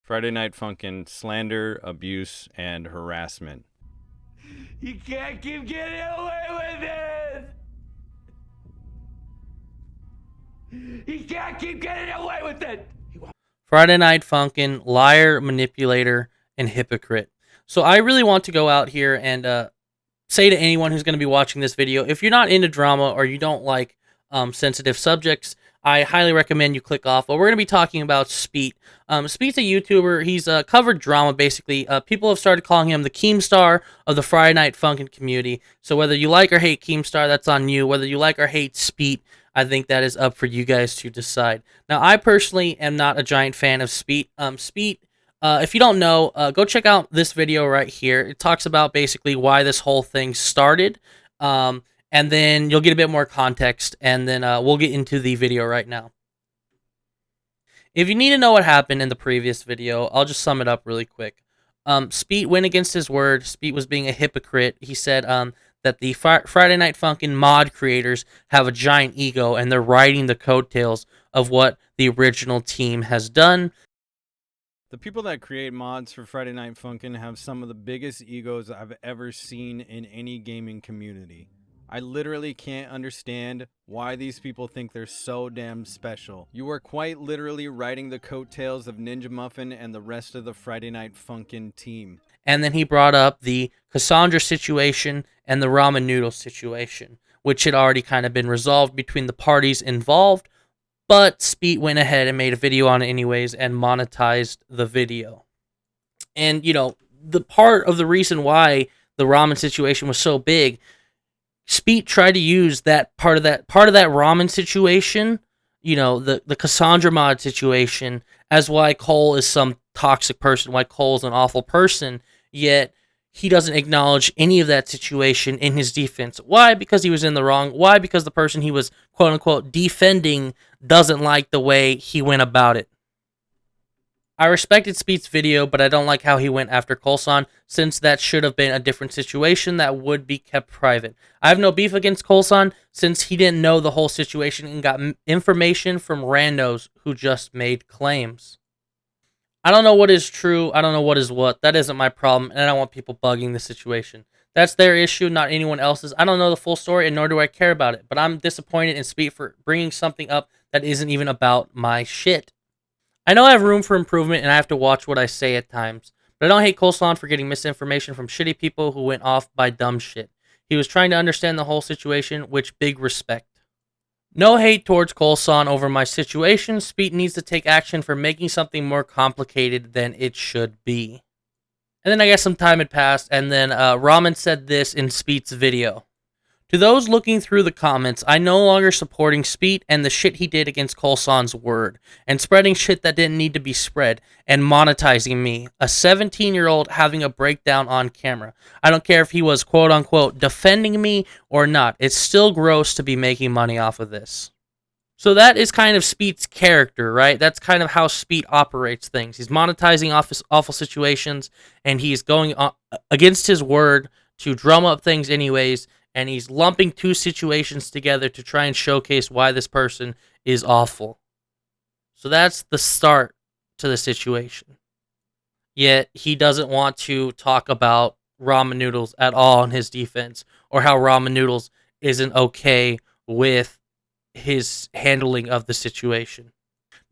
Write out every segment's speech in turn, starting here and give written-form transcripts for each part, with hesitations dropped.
Friday Night Funkin' slander, abuse, and harassment. You can't keep getting away with it! You can't keep getting away with it! Friday Night Funkin', liar, manipulator, and hypocrite. So I really want to go out here and say to anyone who's going to be watching this video, if you're not into drama or you don't like sensitive subjects, I highly recommend you click off. But we're going to be talking about Spete. Spete's a YouTuber. He's covered drama, basically. People have started calling him the Keemstar of the Friday Night Funkin' community. So whether you like or hate Keemstar, that's on you. Whether you like or hate Spete, I think that is up for you guys to decide. Now, I personally am not a giant fan of Spete. Spete, if you don't know, go check out this video right here. It talks about basically why this whole thing started. And then you'll get a bit more context, and then we'll get into the video right now. If you need to know what happened in the previous video, I'll just sum it up really quick. Spete went against his word. Spete was being a hypocrite. He said that the Friday Night Funkin' mod creators have a giant ego, and they're riding the coattails of what the original team has done. The people that create mods for Friday Night Funkin' have some of the biggest egos I've ever seen in any gaming community. I literally can't understand why these people think they're so damn special. You are quite literally riding the coattails of Ninja Muffin and the rest of the Friday Night Funkin' team. And then he brought up the Cassandra situation and the ramen noodle situation, which had already kind of been resolved between the parties involved, but Spete went ahead and made a video on it anyways and monetized the video. And, you know, the part of the reason why the ramen situation was so big, Spete tried to use that part of that ramen situation, you know, the Cassandra mod situation, as why Cole is some toxic person, why Cole's an awful person, yet he doesn't acknowledge any of that situation in his defense. Why? Because he was in the wrong. Why? Because the person he was quote-unquote defending doesn't like the way he went about it. I respected Spete's video, but I don't like how he went after Coulson, since that should have been a different situation that would be kept private. I have no beef against Coulson, since he didn't know the whole situation and got information from randos who just made claims. I don't know what is true, I don't know what is what. That isn't my problem, and I don't want people bugging the situation. That's their issue, not anyone else's. I don't know the full story, and nor do I care about it, but I'm disappointed in Spete for bringing something up that isn't even about my shit. I know I have room for improvement, and I have to watch what I say at times, but I don't hate Coulson for getting misinformation from shitty people who went off by dumb shit. He was trying to understand the whole situation, which big respect. No hate towards Coulson over my situation. Spete needs to take action for making something more complicated than it should be. And then I guess some time had passed, and then Ramen said this in Spete's video. To those looking through the comments, I no longer supporting Spete and the shit he did against Coulson's word, and spreading shit that didn't need to be spread, and monetizing me, a 17-year-old having a breakdown on camera. I don't care if he was quote-unquote defending me or not. It's still gross to be making money off of this. So that is kind of Spete's character, right? That's kind of how Spete operates things. He's monetizing awful situations, and he's going against his word to drum up things anyways, and he's lumping two situations together to try and showcase why this person is awful. So that's the start to the situation. Yet he doesn't want to talk about ramen noodles at all in his defense, or how ramen noodles isn't okay with his handling of the situation.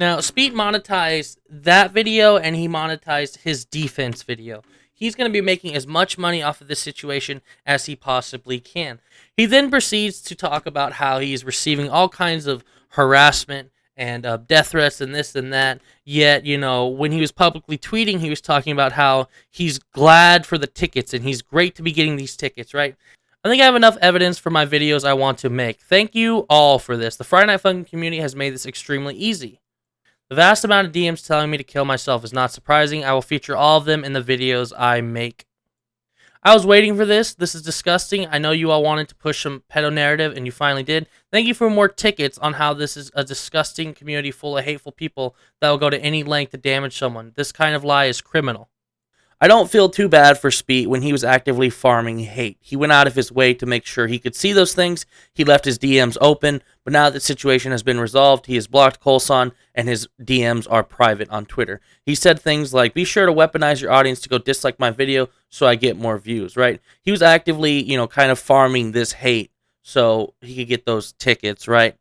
Now, Spete monetized that video, and he monetized his defense video. He's going to be making as much money off of this situation as he possibly can. He then proceeds to talk about how he's receiving all kinds of harassment and death threats and this and that. Yet, you know, when he was publicly tweeting, he was talking about how he's glad for the tickets and he's great to be getting these tickets, right? I think I have enough evidence for my videos I want to make. Thank you all for this. The Friday Night Funkin' community has made this extremely easy. The vast amount of DMs telling me to kill myself is not surprising. I will feature all of them in the videos I make. I was waiting for this. This is disgusting. I know you all wanted to push some pedo narrative, and you finally did. Thank you for more tickets on how this is a disgusting community full of hateful people that will go to any length to damage someone. This kind of lie is criminal. I don't feel too bad for Spete when he was actively farming hate. He went out of his way to make sure he could see those things. He left his DMs open, but now that the situation has been resolved, he has blocked Colson and his DMs are private on Twitter. He said things like, be sure to weaponize your audience to go dislike my video so I get more views, right? He was actively, kind of farming this hate so he could get those tickets, right?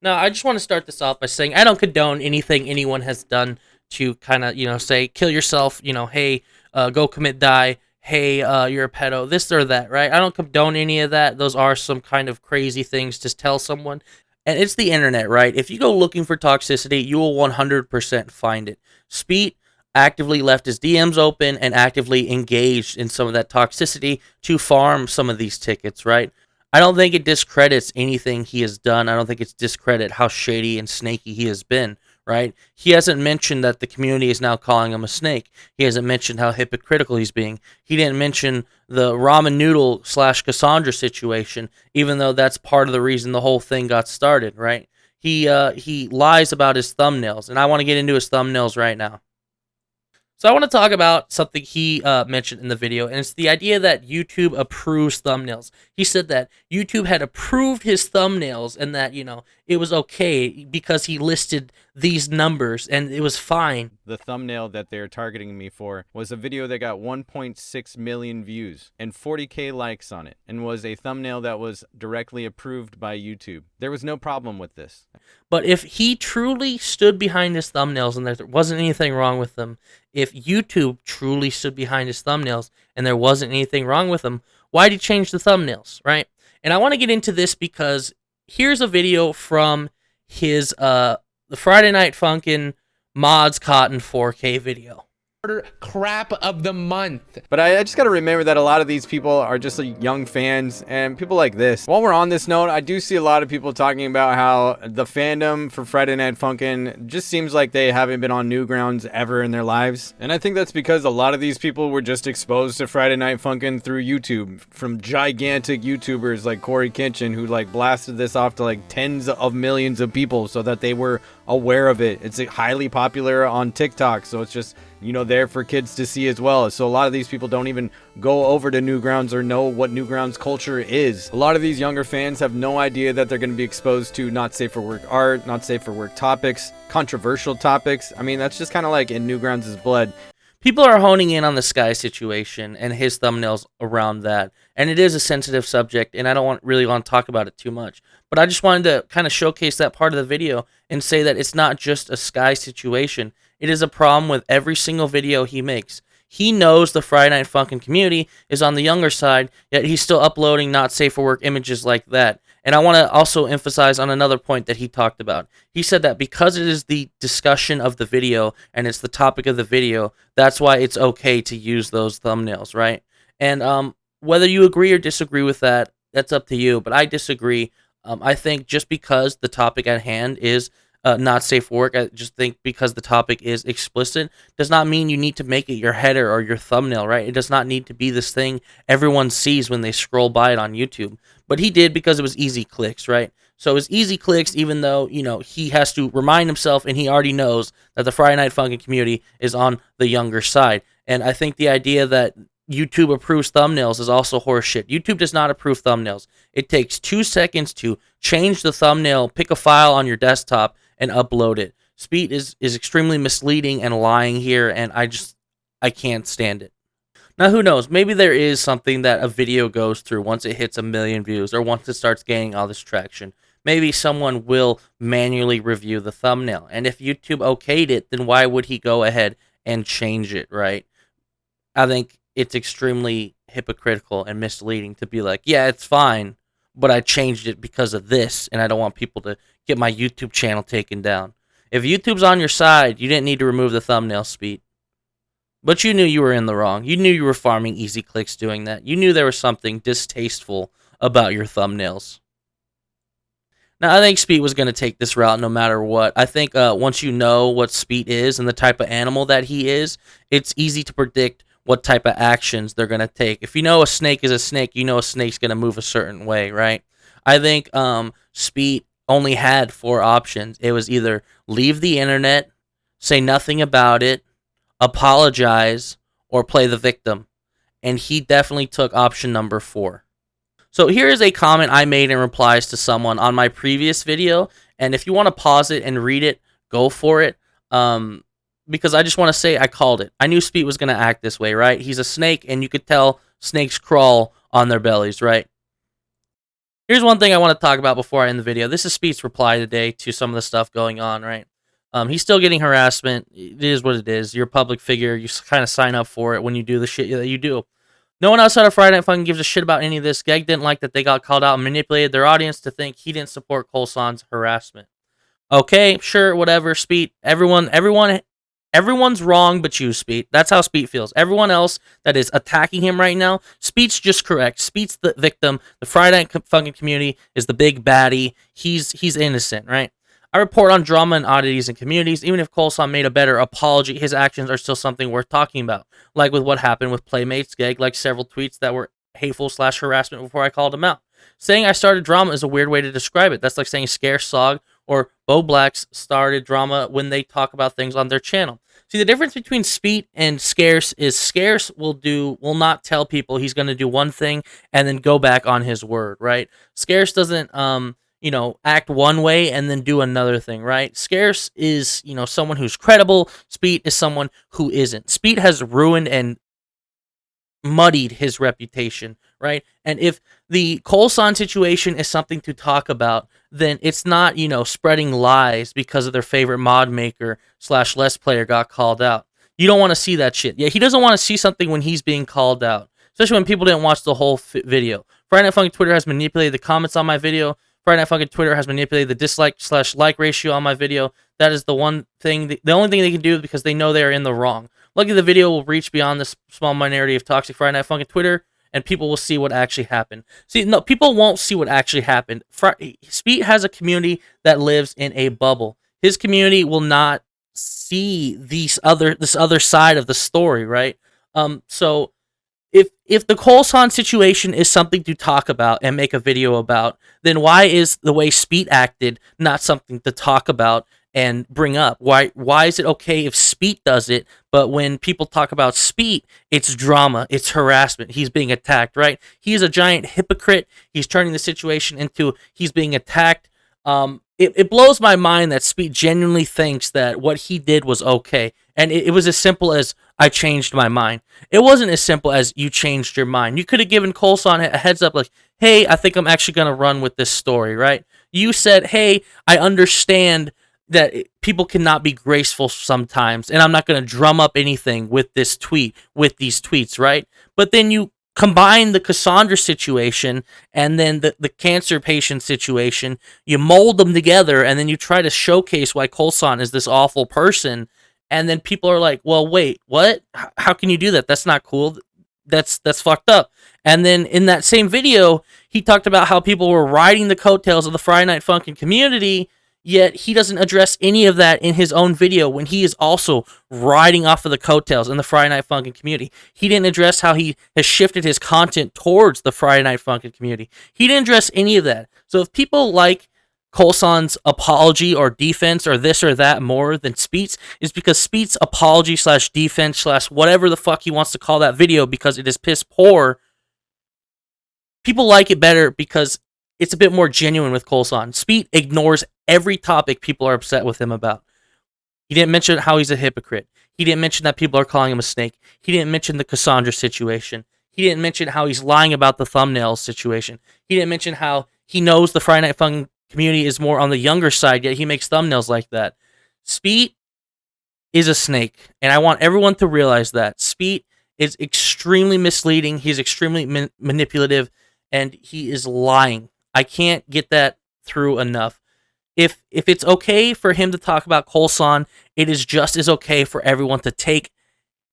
Now, I just want to start this off by saying I don't condone anything anyone has done to kind of, say, kill yourself, hey, go commit die, hey, you're a pedo, this or that, right? I don't condone any of that. Those are some kind of crazy things to tell someone. And it's the internet, right? If you go looking for toxicity, you will 100% find it. Spete actively left his DMs open and actively engaged in some of that toxicity to farm some of these tickets, right? I don't think it discredits anything he has done. I don't think it's discredit how shady and snaky he has been, right? He hasn't mentioned that the community is now calling him a snake. He hasn't mentioned how hypocritical he's being. He didn't mention the ramen noodle / Cassandra situation, even though that's part of the reason the whole thing got started, right? He lies about his thumbnails, and I want to get into his thumbnails right now. So I want to talk about something he mentioned in the video, and it's the idea that YouTube approves thumbnails. He said that YouTube had approved his thumbnails and that, it was okay because he listed these numbers and it was fine. The thumbnail that they're targeting me for was a video that got 1.6 million views and 40K likes on it, and was a thumbnail that was directly approved by YouTube. There was no problem with this. But if he truly stood behind his thumbnails and there wasn't anything wrong with them, if YouTube truly stood behind his thumbnails and there wasn't anything wrong with them, why'd he change the thumbnails, right? And I want to get into this because here's a video from his the Friday Night Funkin' Mods Cotton 4K video. Crap of the month. But I just got to remember that a lot of these people are just young fans and people like this. While we're on this note, I do see a lot of people talking about how the fandom for Friday Night Funkin' just seems like they haven't been on Newgrounds ever in their lives. And I think that's because a lot of these people were just exposed to Friday Night Funkin' through YouTube from gigantic YouTubers like Corey Kitchen, who blasted this off to tens of millions of people so that they were aware of it. It's highly popular on TikTok, so it's just there for kids to see as well. So a lot of these people don't even go over to Newgrounds or know what Newgrounds culture is. A lot of these younger fans have no idea that they're going to be exposed to not safe for work art, not safe for work topics, controversial topics. I mean, that's just kind of in Newgrounds' blood. People are honing in on the Sky situation and his thumbnails around that. And it is a sensitive subject, and I don't really want to talk about it too much. But I just wanted to kind of showcase that part of the video and say that it's not just a Sky situation. It is a problem with every single video he makes. He knows the Friday Night Funkin' community is on the younger side, yet he's still uploading not safe for work images like that. And I want to also emphasize on another point that he talked about. He said that because it is the discussion of the video and it's the topic of the video, that's why it's okay to use those thumbnails, right? And whether you agree or disagree with that, that's up to you. But I disagree. I think just because the topic at hand is not safe for work, I just think because the topic is explicit does not mean you need to make it your header or your thumbnail, right? It does not need to be this thing everyone sees when they scroll by it on YouTube. But he did because it was easy clicks, right? So it was easy clicks, even though, he has to remind himself and he already knows that the Friday Night Funkin' community is on the younger side. And I think the idea that YouTube approves thumbnails is also horseshit. YouTube does not approve thumbnails. It takes 2 seconds to change the thumbnail, pick a file on your desktop, and upload it. Spete is extremely misleading and lying here, and I can't stand it. Now, who knows? Maybe there is something that a video goes through once it hits 1 million views or once it starts gaining all this traction. Maybe someone will manually review the thumbnail. And if YouTube okayed it, then why would he go ahead and change it, right? I think it's extremely hypocritical and misleading to be like, yeah, it's fine, but I changed it because of this, and I don't want people to get my YouTube channel taken down. If YouTube's on your side, you didn't need to remove the thumbnail, Spete. But you knew you were in the wrong. You knew you were farming easy clicks doing that. You knew there was something distasteful about your thumbnails. Now, I think Spete was going to take this route no matter what. I think once you know what Spete is and the type of animal that he is, it's easy to predict what type of actions they're going to take. If you know a snake is a snake, you know a snake's going to move a certain way, right? I think Spete only had 4 options. It was either leave the internet, say nothing about it, apologize, or play the victim. And he definitely took option number 4. So here is a comment I made in replies to someone on my previous video. And if you want to pause it and read it, go for it. Because I just want to say I called it. I knew Spete was going to act this way, right? He's a snake, and you could tell snakes crawl on their bellies, right? Here's one thing I want to talk about before I end the video. This is Spete's reply today to some of the stuff going on, right? He's still getting harassment. It is what it is. You're a public figure. You kind of sign up for it when you do the shit that you do. No one outside of Friday Night Funkin' gives a shit about any of this. Geg didn't like that they got called out and manipulated their audience to think he didn't support Colson's harassment. Okay, sure, whatever, Spete. Everyone's wrong but you, Spete. That's how Spete feels. Everyone else that is attacking him right now, Spete's just correct. Spete's the victim. The Friday Night Funkin' community is the big baddie. He's innocent, right? I report on drama and oddities in communities. Even if Colson made a better apology, his actions are still something worth talking about. Like with what happened with Playmates Geg, like several tweets that were hateful/harassment before I called him out. Saying I started drama is a weird way to describe it. That's like saying Scarce Sog or Bo Blacks started drama when they talk about things on their channel. See, the difference between Spete and Scarce is Scarce will not tell people he's going to do one thing and then go back on his word, right? Scarce doesn't act one way and then do another thing, right? Scarce is, someone who's credible. Spete is someone who isn't. Spete has ruined and muddied his reputation, right? And if the Colson situation is something to talk about, then it's not, spreading lies because of their favorite mod maker / Let's Player got called out. You don't want to see that shit. Yeah, he doesn't want to see something when he's being called out, especially when people didn't watch the whole video. Friday Night Funkin' Twitter has manipulated the comments on my video. Friday Night Funkin' Twitter has manipulated the dislike / like ratio on my video. That is the only thing they can do because they know they are in the wrong. Luckily, the video will reach beyond this small minority of toxic Friday Night Funkin' Twitter, and people will see what actually happened. See, no, people won't see what actually happened. Spete has a community that lives in a bubble. His community will not see this other side of the story, right? So if the Colson situation is something to talk about and make a video about, then why is the way Spete acted not something to talk about and bring up? Why is it okay if Spete does it, but when people talk about Spete, it's drama, it's harassment, he's being attacked, right? He's a giant hypocrite. He's turning the situation into he's being attacked. It blows my mind that Spete genuinely thinks that what he did was okay. And it was as simple as, I changed my mind. It wasn't as simple as, you changed your mind. You could have given Colson a heads up like, hey, I think I'm actually going to run with this story, right? You said, hey, I understand that people cannot be graceful sometimes, and I'm not going to drum up anything with this tweet, with these tweets, right? But then you combine the Cassandra situation and then the cancer patient situation, you mold them together, and then you try to showcase why Colson is this awful person, and then people are like, well, wait, what? How can you do that? That's not cool. That's fucked up. And then in that same video, he talked about how people were riding the coattails of the Friday Night Funkin' community, yet he doesn't address any of that in his own video when he is also riding off of the coattails in the Friday Night Funkin' community. He didn't address how he has shifted his content towards the Friday Night Funkin' community. He didn't address any of that. So if people like Colson's apology or defense or this or that more than Spete's, is because Spete's apology / defense / whatever the fuck he wants to call that video, because it is piss poor, people like it better because it's a bit more genuine with Colson. Spete ignores every topic people are upset with him about. He didn't mention how he's a hypocrite. He didn't mention that people are calling him a snake. He didn't mention the Cassandra situation. He didn't mention how he's lying about the thumbnails situation. He didn't mention how he knows the Friday Night Funkin' community is more on the younger side, yet he makes thumbnails like that. Spete is a snake, and I want everyone to realize that. Spete is extremely misleading. He's extremely manipulative, and he is lying. I can't get that through enough. If it's okay for him to talk about Colson, it is just as okay for everyone to take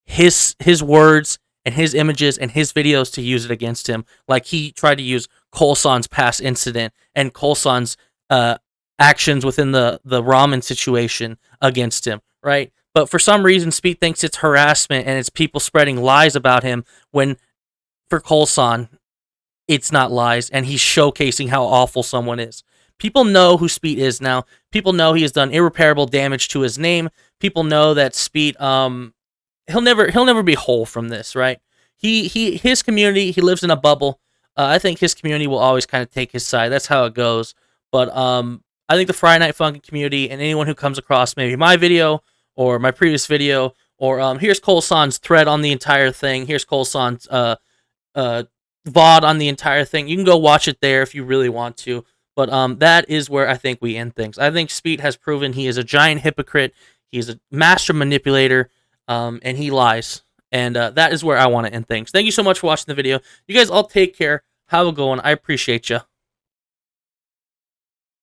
his words and his images and his videos to use it against him, like he tried to use Colson's past incident and Colson's actions within the ramen situation against him, right? But for some reason, Spete thinks it's harassment and it's people spreading lies about him, when for Colson, it's not lies, and he's showcasing how awful someone is. People know who Spete is now. People know he has done irreparable damage to his name. People know that Spete he'll never be whole from this, right? His community, he lives in a bubble. I think his community will always kind of take his side. That's how it goes. But I think the Friday Night Funkin' community and anyone who comes across maybe my video or my previous video or here's Colson's thread on the entire thing. Here's Colson's VOD on the entire thing. You can go watch it there if you really want to. But that is where I think we end things. I think Spete has proven he is a giant hypocrite. He's a master manipulator, and he lies. And that is where I want to end things. Thank you so much for watching the video. You guys all take care. Have a good one. I appreciate you.